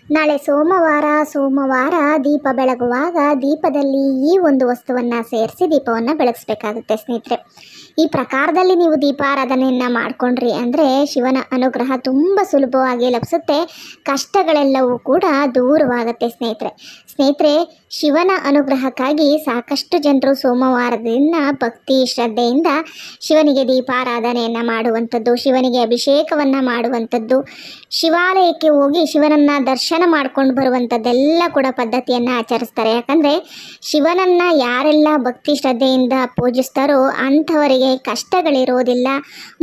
ನಾಳೆ ಸೋಮವಾರ ದೀಪ ಬೆಳಗುವಾಗ ದೀಪದಲ್ಲಿ ಈ ಒಂದು ವಸ್ತುವನ್ನು ಸೇರಿಸಿ ದೀಪವನ್ನು ಬೆಳಗಿಸ್ಬೇಕಾಗುತ್ತೆ ಸ್ನೇಹಿತರೆ. ಈ ಪ್ರಕಾರದಲ್ಲಿ ನೀವು ದೀಪಾರಾಧನೆಯನ್ನು ಮಾಡಿಕೊಂಡ್ರಿ ಅಂದರೆ ಶಿವನ ಅನುಗ್ರಹ ತುಂಬ ಸುಲಭವಾಗಿ ಲಭಿಸುತ್ತೆ. ಕಷ್ಟಗಳೆಲ್ಲವೂ ಕೂಡ ದೂರವಾಗುತ್ತೆ ಸ್ನೇಹಿತರೆ. ಶಿವನ ಅನುಗ್ರಹಕ್ಕಾಗಿ ಸಾಕಷ್ಟು ಜನರು ಸೋಮವಾರದಿಂದ ಭಕ್ತಿ ಶ್ರದ್ಧೆಯಿಂದ ಶಿವನಿಗೆ ದೀಪಾರಾಧನೆಯನ್ನು ಮಾಡುವಂಥದ್ದು, ಶಿವನಿಗೆ ಅಭಿಷೇಕವನ್ನು ಮಾಡುವಂಥದ್ದು, ಶಿವಾಲಯಕ್ಕೆ ಹೋಗಿ ಶಿವನನ್ನು ದರ್ಶನ ಮಾಡ್ಕೊಂಡು ಬರುವಂಥದ್ದೆಲ್ಲ ಕೂಡ ಪದ್ಧತಿಯನ್ನು ಆಚರಿಸ್ತಾರೆ. ಯಾಕಂದರೆ ಶಿವನನ್ನು ಯಾರೆಲ್ಲ ಭಕ್ತಿ ಶ್ರದ್ಧೆಯಿಂದ ಪೂಜಿಸ್ತಾರೋ ಅಂಥವರಿಗೆ ಕಷ್ಟಗಳಿರೋದಿಲ್ಲ,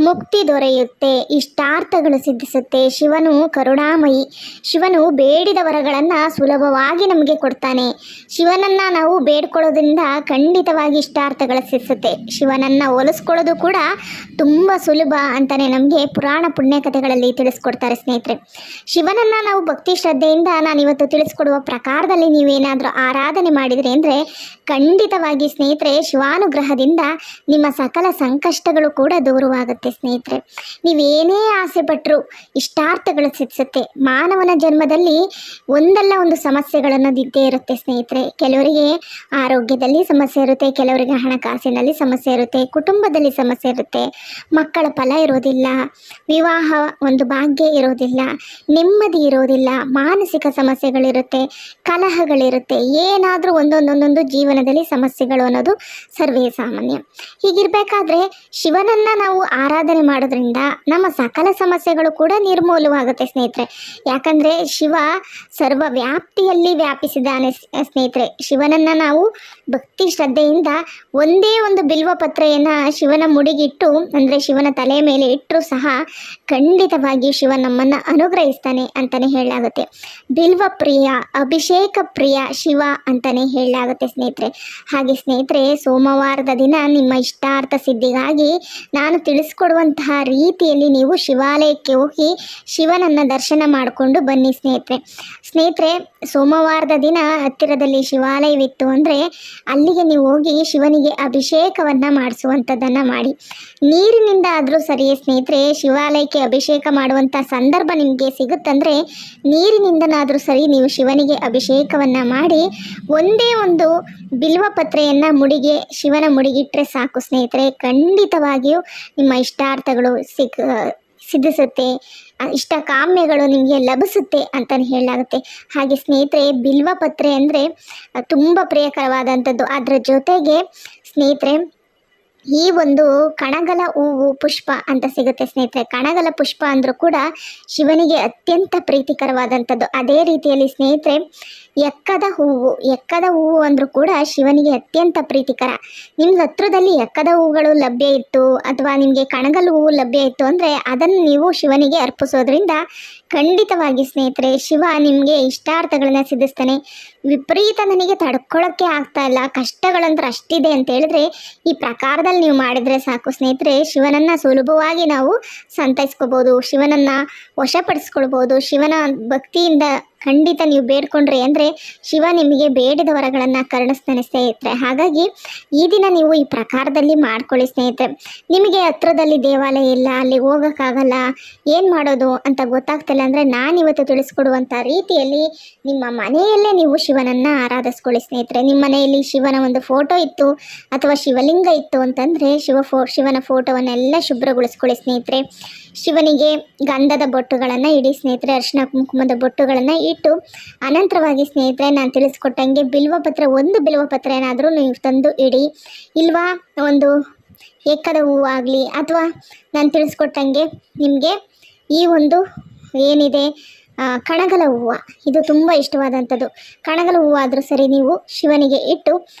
ಮುಕ್ತಿ ದೊರೆಯುತ್ತೆ, ಇಷ್ಟಾರ್ಥಗಳು ಸಿದ್ಧಿಸುತ್ತೆ. ಶಿವನು ಕರುಣಾಮಯಿ, ಶಿವನು ಬೇಡಿದ ವರಗಳನ್ನು ಸುಲಭವಾಗಿ ನಮಗೆ ಕೊಡ್ತಾನೆ. ಶಿವನನ್ನು ನಾವು ಬೇಡ್ಕೊಳ್ಳೋದ್ರಿಂದ ಖಂಡಿತವಾಗಿ ಇಷ್ಟಾರ್ಥಗಳು ಸಿದ್ಧಿಸುತ್ತೆ. ಶಿವನನ್ನು ಹೋಲಿಸ್ಕೊಳ್ಳೋದು ಕೂಡ ತುಂಬ ಸುಲಭ ಅಂತಲೇ ನಮಗೆ ಪುರಾಣ ಪುಣ್ಯಕಥೆಗಳಲ್ಲಿ ತಿಳಿಸ್ಕೊಡ್ತಾರೆ ಸ್ನೇಹಿತರೆ. ಶಿವನನ್ನು ನಾವು ಭಕ್ತಿ ಶ್ರದ್ಧೆಯಿಂದ ನಾನಿವತ್ತು ತಿಳಿಸ್ಕೊಡುವ ಪ್ರಕಾರದಲ್ಲಿ ನೀವೇನಾದರೂ ಆರಾಧನೆ ಮಾಡಿದ್ರಿ ಅಂದರೆ ಖಂಡಿತವಾಗಿ ಸ್ನೇಹಿತರೆ ಶಿವಾನುಗ್ರಹದಿಂದ ನಿಮ್ಮ ಸಕಲ ಸಂಕಷ್ಟಗಳು ಕೂಡ ದೂರವಾಗುತ್ತೆ ಸ್ನೇಹಿತರೆ. ನೀವೇನೇ ಆಸೆ ಪಟ್ಟರು ಇಷ್ಟಾರ್ಥಗಳು ಸಿದ್ಧಿಸುತ್ತೆ. ಮಾನವನ ಜನ್ಮದಲ್ಲಿ ಒಂದಲ್ಲ ಒಂದು ಸಮಸ್ಯೆಗಳನ್ನು ಇದ್ದೇ ಇರುತ್ತೆ ಸ್ನೇಹಿತರೆ. ಕೆಲವರಿಗೆ ಆರೋಗ್ಯದಲ್ಲಿ ಸಮಸ್ಯೆ ಇರುತ್ತೆ, ಕೆಲವರಿಗೆ ಹಣಕಾಸಿನಲ್ಲಿ ಸಮಸ್ಯೆ ಇರುತ್ತೆ, ಕುಟುಂಬದಲ್ಲಿ ಸಮಸ್ಯೆ ಇರುತ್ತೆ, ಮಕ್ಕಳ ಫಲ ಇರೋದಿಲ್ಲ, ವಿವಾಹ ಒಂದು ಭಾಗ್ಯ ಇರೋದಿಲ್ಲ, ನೆಮ್ಮದಿ ಇರೋದಿಲ್ಲ, ಮಾನಸಿಕ ಸಮಸ್ಯೆಗಳಿರುತ್ತೆ, ಕಲಹಗಳಿರುತ್ತೆ, ಏನಾದರೂ ಒಂದೊಂದೊಂದೊಂದು ಜೀವನದಲ್ಲಿ ಸಮಸ್ಯೆಗಳು ಅನ್ನೋದು ಸರ್ವೇ ಸಾಮಾನ್ಯ. ಹೀಗಿರಬೇಕಾದ್ರೆ ಶಿವನನ್ನು ನಾವು ಆರಾಧನೆ ಮಾಡೋದ್ರಿಂದ ನಮ್ಮ ಸಕಲ ಸಮಸ್ಯೆಗಳು ಕೂಡ ನಿರ್ಮೂಲವಾಗುತ್ತೆ ಸ್ನೇಹಿತರೆ. ಯಾಕಂದರೆ ಶಿವ ಸರ್ವ ವ್ಯಾಪ್ತಿಯಲ್ಲಿ ವ್ಯಾಪಿಸಿದ್ದಾನೆ ಸ್ನೇಹಿತರೆ. ಶಿವನನ್ನು ನಾವು ಭಕ್ತಿ ಶ್ರದ್ಧೆಯಿಂದ ಒಂದೇ ಒಂದು ಬಿಲ್ವ ಪತ್ರೆಯನ್ನು ಶಿವನ ಮುಡಿಗಿಟ್ಟು ಅಂದರೆ ಶಿವನ ತಲೆ ಮೇಲೆ ಇಟ್ಟರೂ ಸಹ ಖಂಡಿತವಾಗಿ ಶಿವ ನಮ್ಮನ್ನು ಅನುಗ್ರಹಿಸ್ತಾನೆ ಅಂತಲೇ ಹೇಳಲಾಗುತ್ತೆ. ಬಿಲ್ವ ಪ್ರಿಯ, ಅಭಿಷೇಕ ಪ್ರಿಯ ಶಿವ ಅಂತಲೇ ಹೇಳಲಾಗುತ್ತೆ ಸ್ನೇಹಿತರೆ. ಹಾಗೆ ಸ್ನೇಹಿತರೆ, ಸೋಮವಾರದ ದಿನ ನಿಮ್ಮ ಇಷ್ಟಾರ್ಥ ಸಿದ್ಧಿಗಾಗಿ ನಾನು ತಿಳಿಸ್ಕೊಡುವಂತಹ ರೀತಿಯಲ್ಲಿ ನೀವು ಶಿವಾಲಯಕ್ಕೆ ಹೋಗಿ ಶಿವನನ್ನು ದರ್ಶನ ಮಾಡಿಕೊಂಡು ಬನ್ನಿ ಸ್ನೇಹಿತರೆ. ಸೋಮವಾರದ ದಿನ ಹತ್ತಿರದಲ್ಲಿ ಶಿವಾಲಯವಿತ್ತು ಅಂದರೆ ಅಲ್ಲಿಗೆ ನೀವು ಹೋಗಿ ಶಿವನಿಗೆ ಅಭಿಷೇಕವನ್ನು ಮಾಡಿಸುವಂಥದ್ದನ್ನು ಮಾಡಿ. ನೀರಿನಿಂದ ಆದರೂ ಸರಿಯೇ ಸ್ನೇಹಿತರೆ, ಶಿವಾಲಯಕ್ಕೆ ಅಭಿಷೇಕ ಮಾಡುವಂಥ ಸಂದರ್ಭ ನಿಮಗೆ ಸಿಗುತ್ತಂದರೆ ನೀರಿನಿಂದನಾದರೂ ಸರಿ ನೀವು ಶಿವನಿಗೆ ಅಭಿಷೇಕವನ್ನು ಮಾಡಿ ಒಂದೇ ಒಂದು ಬಿಲ್ವ ಪತ್ರೆಯನ್ನು ಶಿವನ ಮುಡಿಗಿಟ್ಟರೆ ಸಾಕು ಸ್ನೇಹಿತರೆ. ಖಂಡಿತವಾಗಿಯೂ ನಿಮ್ಮ ಇಷ್ಟಾರ್ಥಗಳು ಸಿದ್ಧಿಸುತ್ತೆ, ಇಷ್ಟ ಕಾಮ್ಯಗಳು ನಿಮಗೆ ಲಭಿಸುತ್ತೆ ಅಂತಲೇ ಹೇಳಲಾಗುತ್ತೆ. ಹಾಗೆ ಸ್ನೇಹಿತರೆ, ಬಿಲ್ವ ಪತ್ರೆ ಅಂದರೆ ತುಂಬ ಪ್ರಿಯಕರವಾದಂಥದ್ದು. ಅದರ ಜೊತೆಗೆ ಸ್ನೇಹಿತರೆ ಈ ಒಂದು ಕಣಗಲ ಹೂವು ಪುಷ್ಪ ಅಂತ ಸಿಗುತ್ತೆ ಸ್ನೇಹಿತರೆ. ಕಣಗಲ ಪುಷ್ಪ ಅಂದರೂ ಕೂಡ ಶಿವನಿಗೆ ಅತ್ಯಂತ ಪ್ರೀತಿಕರವಾದಂಥದ್ದು. ಅದೇ ರೀತಿಯಲ್ಲಿ ಸ್ನೇಹಿತರೆ ಎಕ್ಕದ ಹೂವು ಅಂದರೂ ಕೂಡ ಶಿವನಿಗೆ ಅತ್ಯಂತ ಪ್ರೀತಿಕರ. ನಿಮ್ಮ ಹತ್ರದಲ್ಲಿ ಎಕ್ಕದ ಹೂವುಗಳು ಲಭ್ಯ ಇತ್ತು ಅಥವಾ ನಿಮಗೆ ಕಣಗಲು ಹೂವು ಲಭ್ಯ ಇತ್ತು ಅಂದರೆ ಅದನ್ನು ನೀವು ಶಿವನಿಗೆ ಅರ್ಪಿಸೋದ್ರಿಂದ ಖಂಡಿತವಾಗಿ ಸ್ನೇಹಿತರೆ ಶಿವ ನಿಮಗೆ ಇಷ್ಟಾರ್ಥಗಳನ್ನ ಸಿದ್ಧಿಸ್ತಾನೆ. ವಿಪರೀತ ನನಗೆ ತಡ್ಕೊಳ್ಳೋಕ್ಕೆ ಆಗ್ತಾ ಇಲ್ಲ, ಕಷ್ಟಗಳಂದ್ರೆ ಅಷ್ಟಿದೆ ಅಂತ ಹೇಳಿದ್ರೆ ಈ ಪ್ರಕಾರದಲ್ಲಿ ನೀವು ಮಾಡಿದರೆ ಸಾಕು ಸ್ನೇಹಿತರೆ. ಶಿವನನ್ನು ಸುಲಭವಾಗಿ ನಾವು ಸಂತೈಸ್ಕೋಬೋದು, ಶಿವನನ್ನು ವಶಪಡಿಸ್ಕೊಳ್ಬೋದು. ಶಿವನ ಭಕ್ತಿಯಿಂದ ಖಂಡಿತ ನೀವು ಬೇಡ್ಕೊಂಡ್ರಿ ಅಂದರೆ ಶಿವ ನಿಮಗೆ ಬೇಡಿದ ವರಗಳನ್ನು ಕರುಣಿಸ್ತಾನೆ ಸ್ನೇಹಿತರೆ. ಹಾಗಾಗಿ ಈ ದಿನ ನೀವು ಈ ಪ್ರಕಾರದಲ್ಲಿ ಮಾಡ್ಕೊಳ್ಳಿ ಸ್ನೇಹಿತರೆ. ನಿಮಗೆ ಹತ್ರದಲ್ಲಿ ದೇವಾಲಯ ಇಲ್ಲ, ಅಲ್ಲಿ ಹೋಗೋಕ್ಕಾಗಲ್ಲ, ಏನು ಮಾಡೋದು ಅಂತ ಗೊತ್ತಾಗ್ತಿಲ್ಲ ಅಂದರೆ ನಾನಿವತ್ತು ತಿಳಿಸ್ಕೊಡುವಂಥ ರೀತಿಯಲ್ಲಿ ನಿಮ್ಮ ಮನೆಯಲ್ಲೇ ನೀವು ಶಿವನನ್ನು ಆರಾಧಿಸ್ಕೊಳ್ಳಿ ಸ್ನೇಹಿತರೆ. ನಿಮ್ಮ ಮನೆಯಲ್ಲಿ ಶಿವನ ಒಂದು ಫೋಟೋ ಇತ್ತು ಅಥವಾ ಶಿವಲಿಂಗ ಇತ್ತು ಅಂತಂದರೆ ಶಿವನ ಫೋಟೋವನ್ನೆಲ್ಲ ಶುಭ್ರಗೊಳಿಸ್ಕೊಳ್ಳಿ ಸ್ನೇಹಿತರೆ. ಶಿವನಿಗೆ ಗಂಧದ ಬೊಟ್ಟುಗಳನ್ನು ಇಡಿ ಸ್ನೇಹಿತರೆ, ಅರಿಶಿನ ಕುಂಕುಮದ ಬೊಟ್ಟುಗಳನ್ನು ಇಟ್ಟು ಅನಂತರವಾಗಿ ಸ್ನೇಹಿತರೆ ನಾನು ತಿಳಿಸ್ಕೊಟ್ಟಂಗೆ ಒಂದು ಬಿಲ್ವಪತ್ರೆ ಏನಾದರೂ ನೀವು ತಂದು ಇಡಿ. ಇಲ್ವಾ ಒಂದು ಎಕ್ಕದ ಹೂವು ಆಗಲಿ ಅಥವಾ ನಾನು ತಿಳಿಸ್ಕೊಟ್ಟಂಗೆ ನಿಮಗೆ ಈ ಒಂದು ಏನಿದೆ ಕಣಗಲ ಹೂವು, ಇದು ತುಂಬ ಇಷ್ಟವಾದಂಥದ್ದು. ಕಣಗಲ ಹೂವು ಆದರೂ ಸರಿ ನೀವು ಶಿವನಿಗೆ ಇಟ್ಟು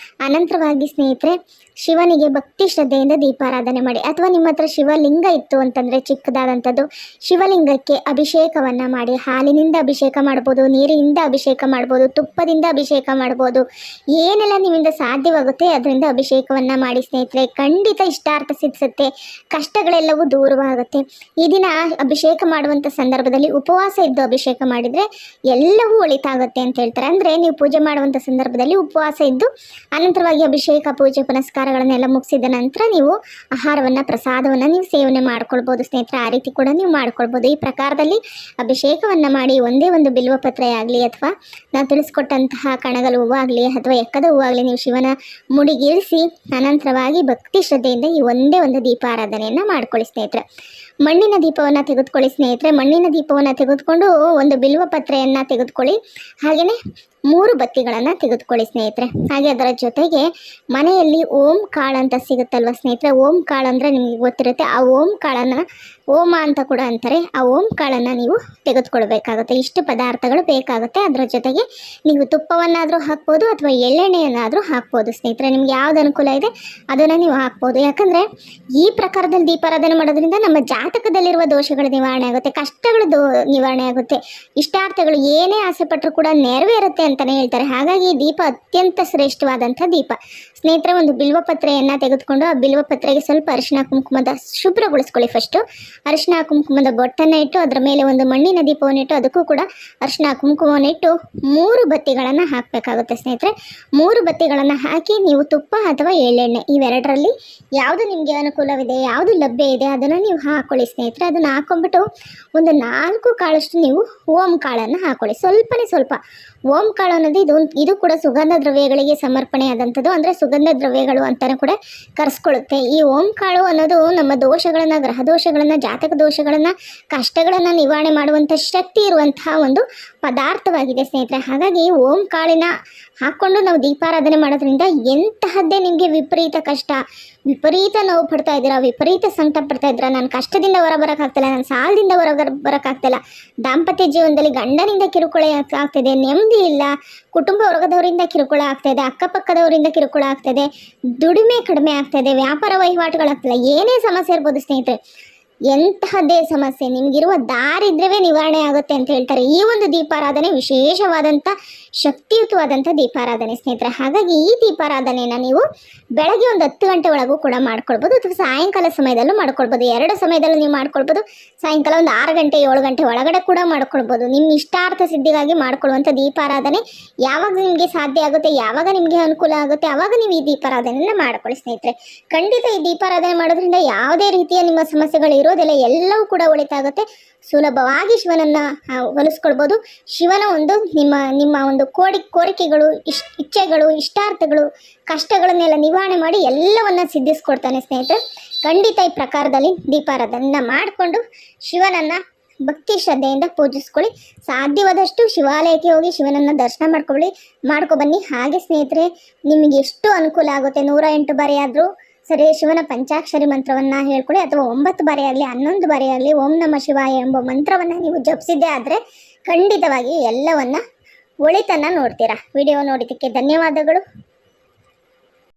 ಅನಂತರವಾಗಿ ಸ್ನೇಹಿತರೆ ಶಿವನಿಗೆ ಭಕ್ತಿ ಶ್ರದ್ಧೆಯಿಂದ ದೀಪಾರಾಧನೆ ಮಾಡಿ. ಅಥವಾ ನಿಮ್ಮ ಹತ್ರ ಶಿವಲಿಂಗ ಇತ್ತು ಅಂತಂದರೆ ಚಿಕ್ಕದಾದಂಥದ್ದು ಶಿವಲಿಂಗಕ್ಕೆ ಅಭಿಷೇಕವನ್ನು ಮಾಡಿ. ಹಾಲಿನಿಂದ ಅಭಿಷೇಕ ಮಾಡ್ಬೋದು, ನೀರಿನಿಂದ ಅಭಿಷೇಕ ಮಾಡ್ಬೋದು, ತುಪ್ಪದಿಂದ ಅಭಿಷೇಕ ಮಾಡ್ಬೋದು. ಏನೆಲ್ಲ ನಿಮ್ಮಿಂದ ಸಾಧ್ಯವಾಗುತ್ತೆ ಅದರಿಂದ ಅಭಿಷೇಕವನ್ನು ಮಾಡಿ ಸ್ನೇಹಿತರೆ. ಖಂಡಿತ ಇಷ್ಟಾರ್ಥ ಸಿದ್ಧಿಸುತ್ತೆ, ಕಷ್ಟಗಳೆಲ್ಲವೂ ದೂರವಾಗುತ್ತೆ. ಈ ದಿನ ಅಭಿಷೇಕ ಮಾಡುವಂಥ ಸಂದರ್ಭದಲ್ಲಿ ಉಪವಾಸ ಇದ್ದು ಅಭಿಷೇಕ ಮಾಡಿದರೆ ಎಲ್ಲವೂ ಒಳಿತಾಗುತ್ತೆ ಅಂತ ಹೇಳ್ತಾರೆ. ಅಂದರೆ ನೀವು ಪೂಜೆ ಮಾಡುವಂಥ ಸಂದರ್ಭದಲ್ಲಿ ಉಪವಾಸ ಇದ್ದು ಅನಂತರವಾಗಿ ಅಭಿಷೇಕ ಪೂಜೆ ಪುನಸ್ಕಾರ ಪುನಸ್ಕಾರಗಳನ್ನೆಲ್ಲ ಮುಗಿಸಿದ ನಂತರ ನೀವು ಆಹಾರವನ್ನು ಪ್ರಸಾದವನ್ನು ನೀವು ಸೇವನೆ ಮಾಡ್ಕೊಳ್ಬೋದು ಸ್ನೇಹಿತರೆ. ಆ ರೀತಿ ಕೂಡ ನೀವು ಮಾಡ್ಕೊಳ್ಬೋದು. ಈ ಪ್ರಕಾರದಲ್ಲಿ ಅಭಿಷೇಕವನ್ನು ಮಾಡಿ ಒಂದೇ ಒಂದು ಬಿಲ್ವಪತ್ರೆ ಆಗಲಿ ಅಥವಾ ನಾವು ತಿಳಿಸ್ಕೊಟ್ಟಂತಹ ಕಣಗಲು ಹೂವಾಗಲಿ ಅಥವಾ ಎಕ್ಕದ ಹೂವಾಗಲಿ ನೀವು ಶಿವನ ಮುಡಿಗೇರಿಸಿ ಅನಂತರವಾಗಿ ಭಕ್ತಿ ಶ್ರದ್ಧೆಯಿಂದ ಈ ಒಂದೇ ಒಂದು ದೀಪಾರಾಧನೆಯನ್ನು ಮಾಡ್ಕೊಳ್ಳಿ ಸ್ನೇಹಿತರೆ. ಮಣ್ಣಿನ ದೀಪವನ್ನು ತೆಗೆದುಕೊಳ್ಳಿ ಸ್ನೇಹಿತರೆ. ಮಣ್ಣಿನ ದೀಪವನ್ನು ತೆಗೆದುಕೊಂಡು ಒಂದು ಬಿಲ್ವಪತ್ರೆಯನ್ನು ತೆಗೆದುಕೊಳ್ಳಿ. ಹಾಗೆಯೇ 3 ಬತ್ತಿಗಳನ್ನು ತೆಗೆದುಕೊಳ್ಳಿ ಸ್ನೇಹಿತರೆ. ಹಾಗೆ ಅದರ ಜೊತೆಗೆ ಮನೆಯಲ್ಲಿ ಓಂ ಕಾಳು ಅಂತ ಸಿಗುತ್ತಲ್ವ ಸ್ನೇಹಿತರೆ. ಓಂ ಕಾಳು ಅಂದರೆ ನಿಮಗೆ ಗೊತ್ತಿರುತ್ತೆ. ಆ ಓಂ ಕಾಳನ್ನು ಓಮ ಅಂತ ಕೂಡ ಅಂತಾರೆ. ಆ ಓಂ ಕಾಳನ್ನು ನೀವು ತೆಗೆದುಕೊಳ್ಬೇಕಾಗುತ್ತೆ. ಇಷ್ಟು ಪದಾರ್ಥಗಳು ಬೇಕಾಗುತ್ತೆ. ಅದರ ಜೊತೆಗೆ ನೀವು ತುಪ್ಪವನ್ನಾದರೂ ಹಾಕ್ಬೋದು ಅಥವಾ ಎಳ್ಳೆಣ್ಣೆಯನ್ನಾದರೂ ಹಾಕ್ಬೋದು ಸ್ನೇಹಿತರೆ. ನಿಮ್ಗೆ ಯಾವ್ದು ಅನುಕೂಲ ಇದೆ ಅದನ್ನು ನೀವು ಹಾಕ್ಬೋದು. ಯಾಕಂದರೆ ಈ ಪ್ರಕಾರದಲ್ಲಿ ದೀಪಾರಾಧನೆ ಮಾಡೋದ್ರಿಂದ ನಮ್ಮ ಜಾತಕದಲ್ಲಿರುವ ದೋಷಗಳ ನಿವಾರಣೆ ಆಗುತ್ತೆ, ಕಷ್ಟಗಳು ನಿವಾರಣೆ ಆಗುತ್ತೆ, ಇಷ್ಟಾರ್ಥಗಳು ಏನೇ ಆಸೆ ಪಟ್ಟರು ಕೂಡ ನೆರವೇರುತ್ತೆ ಅಂತಲೇ ಹೇಳ್ತಾರೆ. ಹಾಗಾಗಿ ಈ ದೀಪ ಅತ್ಯಂತ ಶ್ರೇಷ್ಠವಾದಂಥ ದೀಪ ಸ್ನೇಹಿತರೆ. ಒಂದು ಬಿಲ್ವಪತ್ರೆಯನ್ನು ತೆಗೆದುಕೊಂಡು ಆ ಬಿಲ್ವಪತ್ರೆಗೆ ಸ್ವಲ್ಪ ಅರಿಶಿನ ಕುಂಕುಮದ ಶುಭ್ರಗೊಳಿಸ್ಕೊಳ್ಳಿ. ಫಸ್ಟು ಅರಿಶಿನ ಕುಂಕುಮದ ಬೊಟ್ಟನ್ನು ಇಟ್ಟು ಅದರ ಮೇಲೆ ಒಂದು ಮಣ್ಣಿನ ದೀಪವನ್ನು ಇಟ್ಟು ಅದಕ್ಕೂ ಕೂಡ ಅರಿಶಿನ ಕುಂಕುಮವನ್ನು ಇಟ್ಟು 3 ಬತ್ತಿಗಳನ್ನು ಹಾಕಬೇಕಾಗುತ್ತೆ ಸ್ನೇಹಿತರೆ. 3 ಬತ್ತಿಗಳನ್ನು ಹಾಕಿ ನೀವು ತುಪ್ಪ ಅಥವಾ ಎಳ್ಳೆಣ್ಣೆ ಇವೆರಡರಲ್ಲಿ ಯಾವುದು ನಿಮಗೆ ಅನುಕೂಲವಿದೆ, ಯಾವುದು ಲಭ್ಯ ಇದೆ ಅದನ್ನು ನೀವು ಹಾಕ್ಕೊಳ್ಳಿ ಸ್ನೇಹಿತರೆ. ಅದನ್ನು ಹಾಕ್ಕೊಂಡ್ಬಿಟ್ಟು ಒಂದು 4 ಕಾಳಷ್ಟು ನೀವು ಓಂ ಕಾಳನ್ನು ಹಾಕ್ಕೊಳ್ಳಿ. ಸ್ವಲ್ಪನೇ ಸ್ವಲ್ಪ. ಓಂ ಕಾಳು ಅನ್ನೋದು ಇದು ಕೂಡ ಸುಗಂಧ ದ್ರವ್ಯಗಳಿಗೆ ಸಮರ್ಪಣೆಯಾದಂಥದ್ದು. ಅಂದರೆ ಸುಗಂಧ ದ್ರವ್ಯಗಳು ಅಂತಲೂ ಕೂಡ ಕರೆಸ್ಕೊಳ್ಳುತ್ತೆ. ಈ ಓಂ ಕಾಳು ಅನ್ನೋದು ನಮ್ಮ ದೋಷಗಳನ್ನು, ಗ್ರಹ ದೋಷಗಳನ್ನು, ಜಾತಕ ದೋಷಗಳನ್ನು, ಕಷ್ಟಗಳನ್ನು ನಿವಾರಣೆ ಮಾಡುವಂಥ ಶಕ್ತಿ ಇರುವಂತಹ ಒಂದು ಪದಾರ್ಥವಾಗಿದೆ ಸ್ನೇಹಿತರೆ. ಹಾಗಾಗಿ ಓಂ ಕಾಳಿನ ಹಾಕ್ಕೊಂಡು ನಾವು ದೀಪಾರಾಧನೆ ಮಾಡೋದ್ರಿಂದ ಎಂತಹದ್ದೇ ನಿಮಗೆ ವಿಪರೀತ ಕಷ್ಟ, ವಿಪರೀತ ನೋವು ಪಡ್ತಾ ಇದ್ದೀರಾ, ವಿಪರೀತ ಸಂಕಟ ಪಡ್ತಾ ಇದ್ದೀರಾ, ನಾನು ಕಷ್ಟದಿಂದ ಹೊರ ಬರೋಕ್ಕಾಗ್ತಿಲ್ಲ, ನಾನು ಸಾಲದಿಂದ ಹೊರ ಬರೋಕ್ಕಾಗ್ತಿಲ್ಲ, ದಾಂಪತ್ಯ ಜೀವನದಲ್ಲಿ ಗಂಡನಿಂದ ಕಿರುಕುಳ ಆಗ್ತಿದೆ, ನೆಮ್ಮದಿ ಇಲ್ಲ, ಕುಟುಂಬ ವರ್ಗದವರಿಂದ ಕಿರುಕುಳ ಆಗ್ತಾಯಿದೆ, ಅಕ್ಕಪಕ್ಕದವರಿಂದ ಕಿರುಕುಳ ಆಗ್ತಾಯಿದೆ, ದುಡಿಮೆ ಕಡಿಮೆ ಆಗ್ತಾಯಿದೆ, ವ್ಯಾಪಾರ ವಹಿವಾಟುಗಳಾಗ್ತಿಲ್ಲ, ಏನೇ ಸಮಸ್ಯೆ ಇರ್ಬೋದು ಸ್ನೇಹಿತರೆ, ಎಂತಹದ್ದೇ ಸಮಸ್ಯೆ ನಿಮಗಿರುವ ದಾರಿದ್ರ್ಯವೇ ನಿವಾರಣೆ ಆಗುತ್ತೆ ಅಂತ ಹೇಳ್ತಾರೆ. ಈ ಒಂದು ದೀಪಾರಾಧನೆ ವಿಶೇಷವಾದಂಥ ಶಕ್ತಿಯುತವಾದಂಥ ದೀಪಾರಾಧನೆ ಸ್ನೇಹಿತರೆ. ಹಾಗಾಗಿ ಈ ದೀಪಾರಾಧನೆಯನ್ನು ನೀವು ಬೆಳಗ್ಗೆ ಒಂದು 10 ಗಂಟೆ ಒಳಗೂ ಕೂಡ ಮಾಡ್ಕೊಳ್ಬೋದು ಅಥವಾ ಸಾಯಂಕಾಲ ಸಮಯದಲ್ಲೂ ಮಾಡ್ಕೊಳ್ಬೋದು. 2 ಸಮಯದಲ್ಲೂ ನೀವು ಮಾಡ್ಕೊಳ್ಬೋದು. ಸಾಯಂಕಾಲ ಒಂದು 6 ಗಂಟೆ 7 ಗಂಟೆ ಒಳಗಡೆ ಕೂಡ ಮಾಡ್ಕೊಳ್ಬೋದು. ನಿಮ್ಮ ಇಷ್ಟಾರ್ಥ ಸಿದ್ಧಿಗಾಗಿ ಮಾಡ್ಕೊಳ್ಳುವಂಥ ದೀಪಾರಾಧನೆ ಯಾವಾಗ ನಿಮಗೆ ಸಾಧ್ಯ ಆಗುತ್ತೆ, ಯಾವಾಗ ನಿಮಗೆ ಅನುಕೂಲ ಆಗುತ್ತೆ ಆವಾಗ ನೀವು ಈ ದೀಪಾರಾಧನೆಯನ್ನು ಮಾಡ್ಕೊಳ್ಳಿ ಸ್ನೇಹಿತರೆ. ಖಂಡಿತ ಈ ದೀಪಾರಾಧನೆ ಮಾಡೋದ್ರಿಂದ ಯಾವುದೇ ರೀತಿಯ ನಿಮ್ಮ ಸಮಸ್ಯೆಗಳು ಇರೋದಿಲ್ಲ, ಎಲ್ಲವೂ ಕೂಡ ಒಳಿತಾಗುತ್ತೆ. ಸುಲಭವಾಗಿ ಶಿವನನ್ನು ಹೋಲಿಸ್ಕೊಳ್ಬೋದು. ಶಿವನ ಒಂದು ನಿಮ್ಮ ಒಂದು ಕೋರಿಕೆಗಳು, ಇಚ್ಛೆಗಳು, ಇಷ್ಟಾರ್ಥಗಳು, ಕಷ್ಟಗಳನ್ನೆಲ್ಲ ನಿವಾರಣೆ ಮಾಡಿ ಎಲ್ಲವನ್ನ ಸಿದ್ಧಿಸ್ಕೊಡ್ತಾನೆ ಸ್ನೇಹಿತರೆ. ಖಂಡಿತ ಈ ಪ್ರಕಾರದಲ್ಲಿ ದೀಪಾರಾಧನೆಯನ್ನು ಮಾಡಿಕೊಂಡು ಶಿವನನ್ನು ಭಕ್ತಿ ಶ್ರದ್ಧೆಯಿಂದ ಪೂಜಿಸ್ಕೊಳ್ಳಿ. ಸಾಧ್ಯವಾದಷ್ಟು ಶಿವಾಲಯಕ್ಕೆ ಹೋಗಿ ಶಿವನನ್ನು ದರ್ಶನ ಮಾಡ್ಕೊಬನ್ನಿ. ಹಾಗೆ ಸ್ನೇಹಿತರೆ, ನಿಮಗೆ ಎಷ್ಟು ಅನುಕೂಲ ಆಗುತ್ತೆ 108 ಬಾರಿ ಆದರೂ ಸರಿ ಶಿವನ ಪಂಚಾಕ್ಷರಿ ಮಂತ್ರವನ್ನು ಹೇಳ್ಕೊಳ್ಳಿ, ಅಥವಾ 9 ಬಾರಿ ಆಗಲಿ 11 ಬಾರಿ ಆಗಲಿ ಓಂ ನಮ ಶಿವಾಯ ಎಂಬ ಮಂತ್ರವನ್ನು ನೀವು ಜಪಿಸಿದ್ದೇ ಆದರೆ ಖಂಡಿತವಾಗಿ ಎಲ್ಲವನ್ನ ಒಳಿತನ್ನು ನೋಡ್ತೀರಾ. ವಿಡಿಯೋ ನೋಡಿದ್ದಕ್ಕೆ ಧನ್ಯವಾದಗಳು.